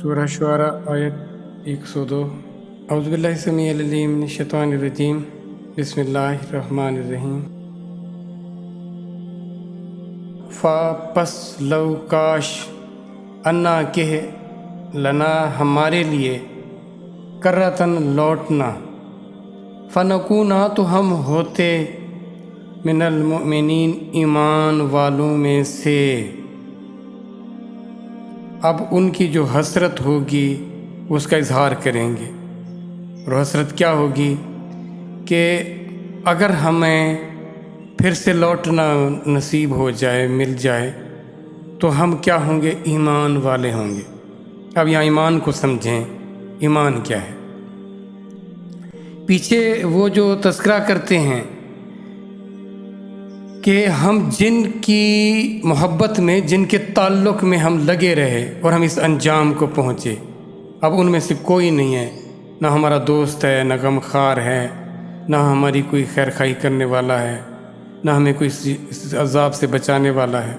سورہ شعراء آیت 102 اعوذ باللہ السمیع العلیم من الشیطان الرجیم بسم اللہ الرحمن الرحیم پس لو کاش انا کہ لنا ہمارے لیے کرتن لوٹنا فنکونا تو ہم ہوتے من المؤمنین ایمان والوں میں سے۔ اب ان کی جو حسرت ہوگی اس کا اظہار کریں گے، اور حسرت کیا ہوگی کہ اگر ہمیں پھر سے لوٹنا نصیب ہو جائے، مل جائے، تو ہم کیا ہوں گے؟ ایمان والے ہوں گے۔ اب یہاں ایمان کو سمجھیں، ایمان کیا ہے؟ پیچھے وہ جو تذکرہ کرتے ہیں کہ ہم جن کی محبت میں، جن کے تعلق میں ہم لگے رہے اور ہم اس انجام کو پہنچے، اب ان میں سے کوئی نہیں ہے، نہ ہمارا دوست ہے، نہ غمخوار ہے، نہ ہماری کوئی خیر خواہی کرنے والا ہے، نہ ہمیں کوئی اس عذاب سے بچانے والا ہے۔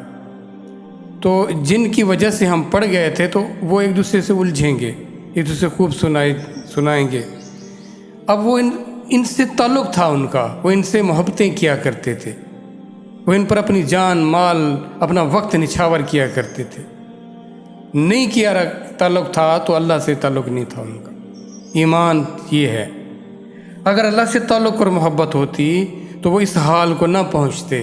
تو جن کی وجہ سے ہم پڑ گئے تھے تو وہ ایک دوسرے سے الجھیں گے، ایک دوسرے خوب سنائیں گے۔ اب وہ ان سے تعلق تھا ان کا، وہ ان سے محبتیں کیا کرتے تھے، وہ ان پر اپنی جان مال اپنا وقت نچھاور کیا کرتے تھے۔ نہیں کیا تعلق تھا تو اللہ سے تعلق نہیں تھا ان کا۔ ایمان یہ ہے، اگر اللہ سے تعلق اور محبت ہوتی تو وہ اس حال کو نہ پہنچتے۔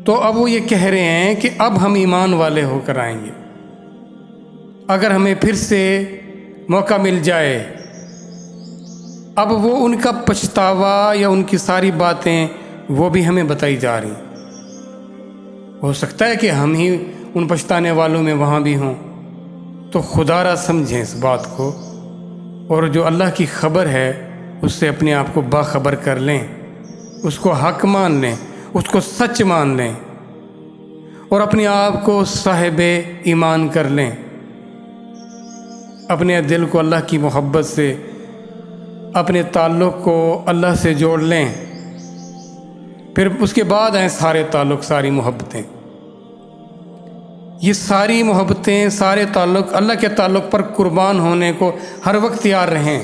تو اب وہ یہ کہہ رہے ہیں کہ اب ہم ایمان والے ہو کر آئیں گے، اگر ہمیں پھر سے موقع مل جائے۔ اب وہ ان کا پچھتاوا یا ان کی ساری باتیں وہ بھی ہمیں بتائی جا رہی۔ ہو سکتا ہے کہ ہم ہی ان پچھتانے والوں میں وہاں بھی ہوں، تو خدا را سمجھیں اس بات کو، اور جو اللہ کی خبر ہے اس سے اپنے آپ کو باخبر کر لیں، اس کو حق مان لیں، اس کو سچ مان لیں، اور اپنے آپ کو صاحب ایمان کر لیں۔ اپنے دل کو اللہ کی محبت سے، اپنے تعلق کو اللہ سے جوڑ لیں، پھر اس کے بعد ہیں سارے تعلق، ساری محبتیں۔ یہ ساری محبتیں، سارے تعلق اللہ کے تعلق پر قربان ہونے کو ہر وقت تیار رہیں۔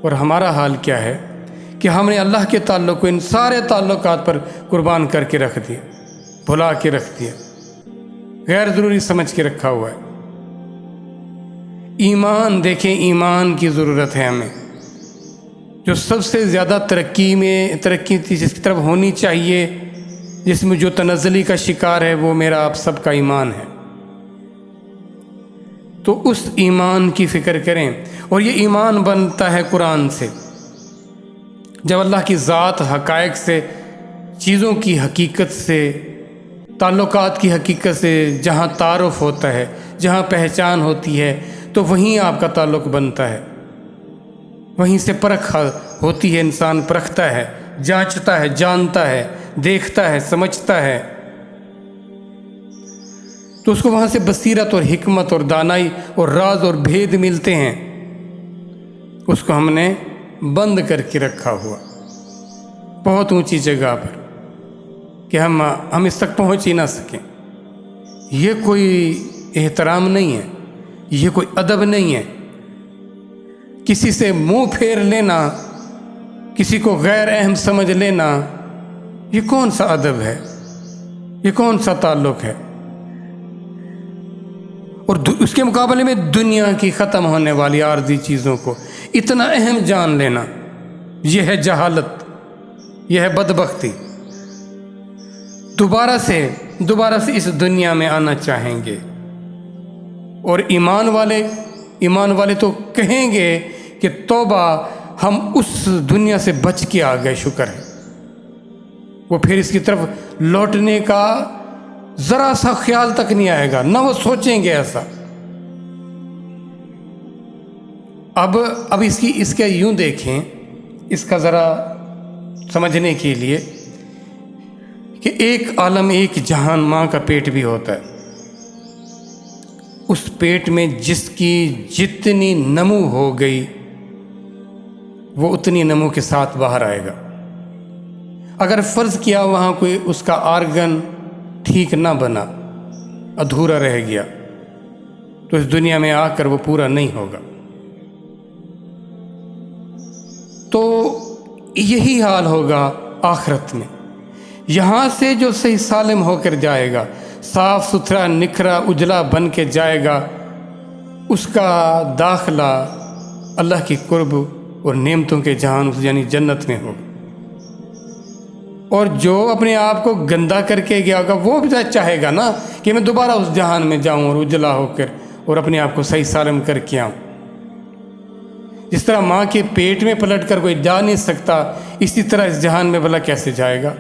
اور ہمارا حال کیا ہے کہ ہم نے اللہ کے تعلق کو ان سارے تعلقات پر قربان کر کے رکھ دیا، بھلا کے رکھ دیا، غیر ضروری سمجھ کے رکھا ہوا ہے۔ ایمان دیکھیں، ایمان کی ضرورت ہے ہمیں، جو سب سے زیادہ ترقی جس کی طرف ہونی چاہیے، جس میں جو تنزلی کا شکار ہے، وہ میرا آپ سب کا ایمان ہے۔ تو اس ایمان کی فکر کریں، اور یہ ایمان بنتا ہے قرآن سے، جب اللہ کی ذات، حقائق سے، چیزوں کی حقیقت سے، تعلقات کی حقیقت سے جہاں تعارف ہوتا ہے، جہاں پہچان ہوتی ہے، تو وہیں آپ کا تعلق بنتا ہے، وہیں سے پرکھ ہوتی ہے، انسان پرکھتا ہے، جانچتا ہے، جانتا ہے، دیکھتا ہے، سمجھتا ہے، تو اس کو وہاں سے بصیرت اور حکمت اور دانائی اور راز اور بھید ملتے ہیں۔ اس کو ہم نے بند کر کے رکھا ہوا بہت اونچی جگہ پر کہ ہم اس تک پہنچ ہی نہ سکیں۔ یہ کوئی احترام نہیں ہے، یہ کوئی ادب نہیں ہے۔ کسی سے منہ پھیر لینا، کسی کو غیر اہم سمجھ لینا، یہ کون سا ادب ہے؟ یہ کون سا تعلق ہے؟ اور اس کے مقابلے میں دنیا کی ختم ہونے والی عارضی چیزوں کو اتنا اہم جان لینا، یہ ہے جہالت، یہ ہے بدبختی۔ دوبارہ سے اس دنیا میں آنا چاہیں گے، اور ایمان والے تو کہیں گے کہ توبہ، ہم اس دنیا سے بچ کے آ گئے، شکر ہے۔ وہ پھر اس کی طرف لوٹنے کا ذرا سا خیال تک نہیں آئے گا، نہ وہ سوچیں گے ایسا۔ اب اس کا یوں دیکھیں، اس کا ذرا سمجھنے کے لیے کہ ایک عالم، ایک جہان ماں کا پیٹ بھی ہوتا ہے۔ اس پیٹ میں جس کی جتنی نمو ہو گئی، وہ اتنی نمو کے ساتھ باہر آئے گا۔ اگر فرض کیا وہاں کوئی اس کا آرگن ٹھیک نہ بنا، ادھورا رہ گیا، تو اس دنیا میں آ کر وہ پورا نہیں ہوگا۔ تو یہی حال ہوگا آخرت میں۔ یہاں سے جو صحیح سالم ہو کر جائے گا، صاف ستھرا نکھرا اجلا بن کے جائے گا، اس کا داخلہ اللہ کی قرب اور نعمتوں کے جہان یعنی جنت میں ہوگا۔ اور جو اپنے آپ کو گندا کر کے گیا ہوگا وہ بھی چاہے گا نا کہ میں دوبارہ اس جہان میں جاؤں اور اجلا ہو کر اور اپنے آپ کو صحیح سالم کر کے آؤں۔ جس طرح ماں کے پیٹ میں پلٹ کر کوئی جا نہیں سکتا، اسی طرح اس جہان میں بھلا کیسے جائے گا؟